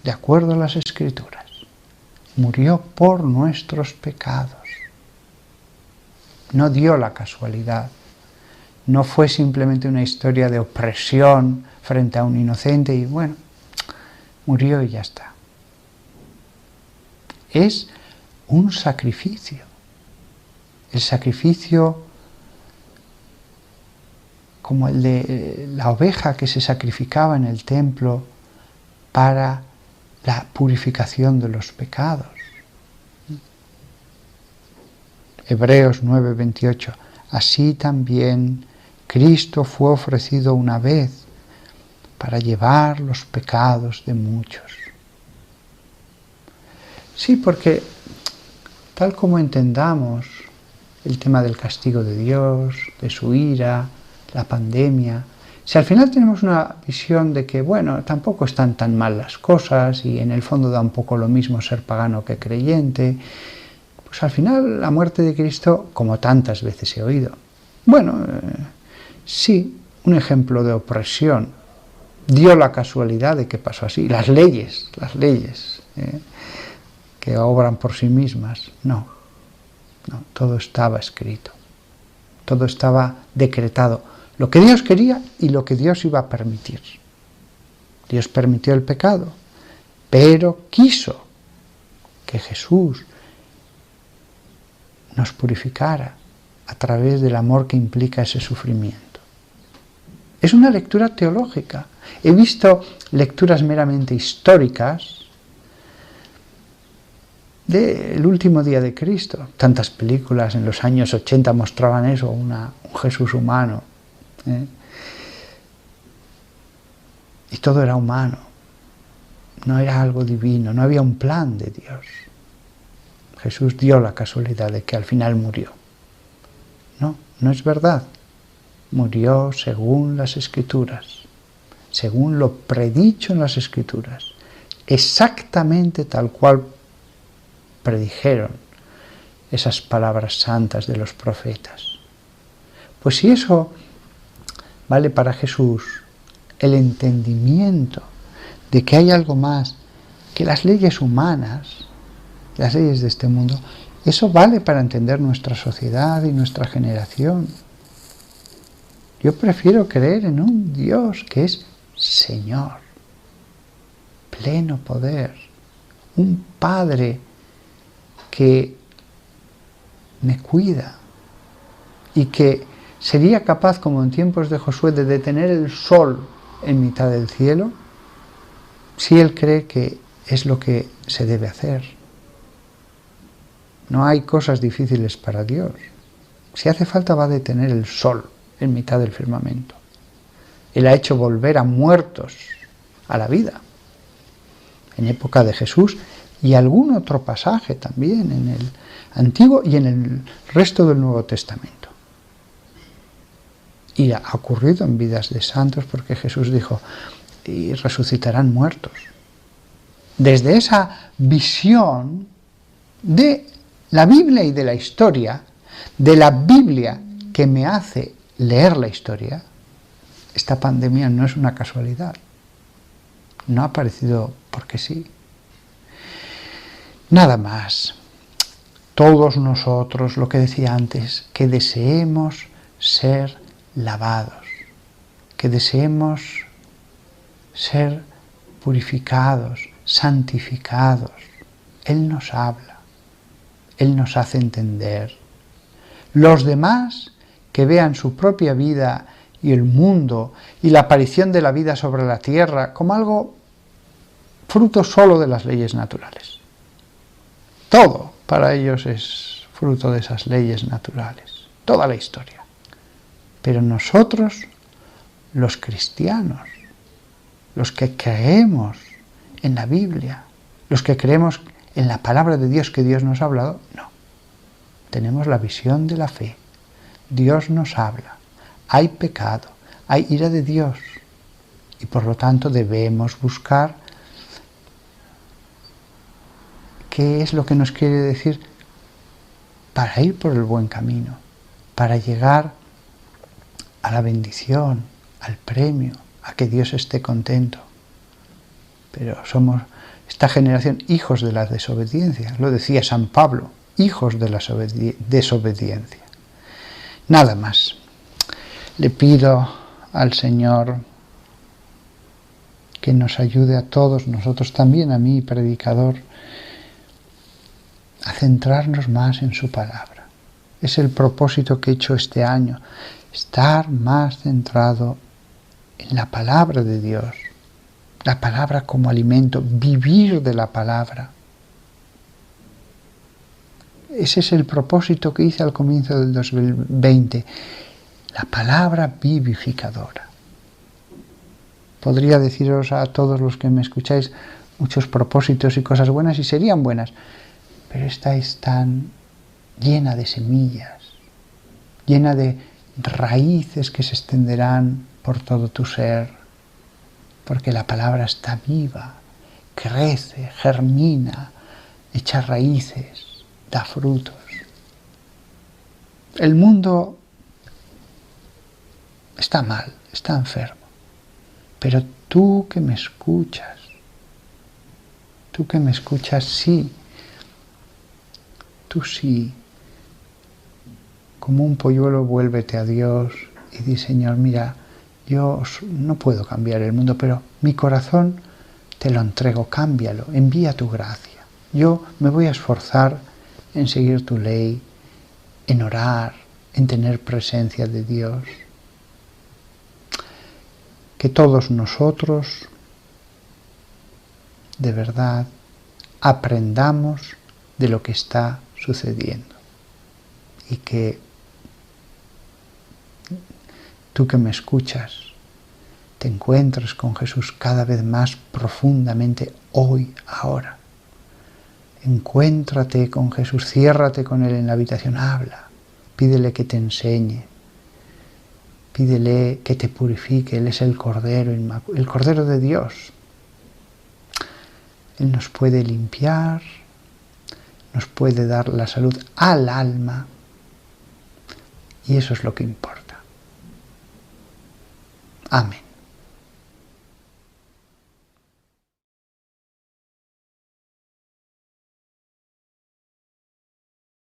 de acuerdo a las Escrituras. Murió por nuestros pecados. No dio la casualidad. No fue simplemente una historia de opresión frente a un inocente y bueno, murió y ya está. Es un sacrificio. El sacrificio como el de la oveja que se sacrificaba en el templo para la purificación de los pecados. Hebreos 9:28. Así también Cristo fue ofrecido una vez para llevar los pecados de muchos. Sí, porque tal como entendamos el tema del castigo de Dios, de su ira, la pandemia, si al final tenemos una visión de que, bueno, tampoco están tan mal las cosas y en el fondo da un poco lo mismo ser pagano que creyente, pues al final la muerte de Cristo, como tantas veces he oído, bueno, sí, un ejemplo de opresión, dio la casualidad de que pasó así, las leyes, que obran por sí mismas, no, todo estaba escrito, todo estaba decretado, lo que Dios quería y lo que Dios iba a permitir. Dios permitió el pecado, pero quiso que Jesús nos purificara a través del amor que implica ese sufrimiento. Es una lectura teológica. He visto lecturas meramente históricas del último día de Cristo. Tantas películas en los años 80 mostraban eso, un Jesús humano. Y todo era humano. No era algo divino, no había un plan de Dios. Jesús dio la casualidad de que al final murió. No es verdad. Murió según las Escrituras, según lo predicho en las Escrituras, exactamente tal cual predijeron esas palabras santas de los profetas. Pues si eso vale para Jesús, el entendimiento de que hay algo más que las leyes humanas, las leyes de este mundo, eso vale para entender nuestra sociedad y nuestra generación. Yo prefiero creer en un Dios que es Señor, pleno poder, un Padre que me cuida y que sería capaz, como en tiempos de Josué, de detener el sol en mitad del cielo, si Él cree que es lo que se debe hacer. No hay cosas difíciles para Dios. Si hace falta va a detener el sol en mitad del firmamento. Él ha hecho volver a muertos a la vida en época de Jesús y algún otro pasaje también en el Antiguo y en el resto del Nuevo Testamento. Y ha ocurrido en vidas de santos porque Jesús dijo, y resucitarán muertos. Desde esa visión de la Biblia y de la historia, de la Biblia que me hace leer la historia, esta pandemia no es una casualidad. No ha aparecido porque sí. Nada más. Todos nosotros, lo que decía antes, que deseemos ser lavados, que deseemos ser purificados, santificados. Él nos habla, Él nos hace entender. Los demás que vean su propia vida y el mundo y la aparición de la vida sobre la tierra como algo fruto solo de las leyes naturales. Todo para ellos es fruto de esas leyes naturales, toda la historia. Pero nosotros, los cristianos, los que creemos en la Biblia, los que creemos en la palabra de Dios que Dios nos ha hablado, no. Tenemos la visión de la fe. Dios nos habla. Hay pecado, hay ira de Dios. Y por lo tanto debemos buscar qué es lo que nos quiere decir para ir por el buen camino, para llegar a la bendición, al premio, a que Dios esté contento. pero somos esta generación hijos de la desobediencia. Lo decía San Pablo, hijos de la desobediencia. Nada más. Le pido al Señor que nos ayude a todos, nosotros también, a mí, predicador, a centrarnos más en su palabra. Es el propósito que he hecho este año, estar más centrado en la palabra de Dios, la palabra como alimento, vivir de la palabra. Ese es el propósito que hice al comienzo del 2020, la palabra vivificadora. Podría deciros a todos los que me escucháis muchos propósitos y cosas buenas, y serían buenas, pero esta es tan llena de semillas, llena de raíces que se extenderán por todo tu ser, porque la palabra está viva, crece, germina, echa raíces, da frutos. El mundo está mal, está enfermo, pero tú que me escuchas, sí, tú sí, como un polluelo vuélvete a Dios y di, Señor, mira, yo no puedo cambiar el mundo, pero mi corazón te lo entrego, cámbialo, envía tu gracia. Yo me voy a esforzar en seguir tu ley, en orar, en tener presencia de Dios. Que todos nosotros, de verdad, aprendamos de lo que está sucediendo. Y que tú que me escuchas, te encuentres con Jesús cada vez más profundamente hoy, ahora. Encuéntrate con Jesús, ciérrate con Él en la habitación, habla, pídele que te enseñe, pídele que te purifique. Él es el Cordero, el Cordero de Dios. Él nos puede limpiar, nos puede dar la salud al alma, y eso es lo que importa. Amén.